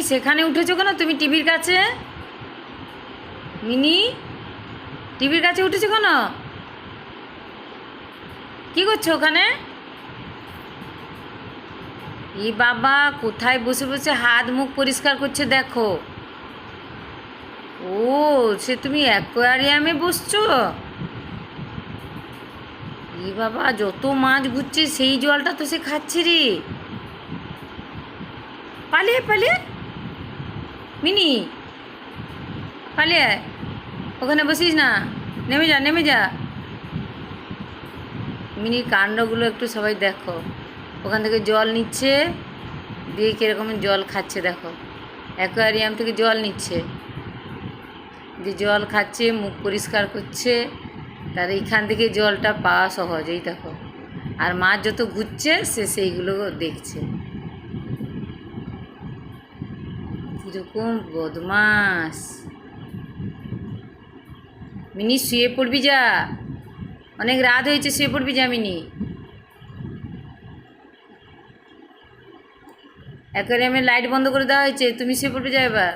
সেখানে উঠেছো কেন তুমি টিভির কাছে? মিনি, টিভির কাছে উঠেছো কেন? কি করছো ওখানে? ই বাবা, কোথায় বসে বসে হাত মুখ পরিষ্কার করছে দেখো। ও, সে তুমি অ্যাকোয়ারিয়ামে বসছো? ই বাবা, যত মাছ ঘুরছে সেই জলটা তো সে খাচ্ছে রে। পালিয়ে পালিয়ে, মিনি পালিয়ে আয়। ওখানে বসিস না, নেমে যা নেমে যা। মিনির কাণ্ডগুলো একটু সবাই দেখো। ওখান থেকে জল নিচ্ছে, দিয়ে কীরকম জল খাচ্ছে দেখো। অ্যাকোয়ারিয়াম থেকে জল নিচ্ছে, দিয়ে জল খাচ্ছে, মুখ পরিষ্কার করছে। তার এইখান থেকে জলটা পাওয়া সহজ, এই দেখো। আর মাছ যত ঘুরছে সে সেইগুলো দেখছে। কীরকম বদমাস। মিনি শুয়ে পড়বি যা, অনেক রাত হয়েছে, শুয়ে পড়বি যা মিনি। অ্যাকোয়ারিয়ামের লাইট বন্ধ করে দেওয়া হয়েছে, তুমি শুয়ে পড়বে যা এবার।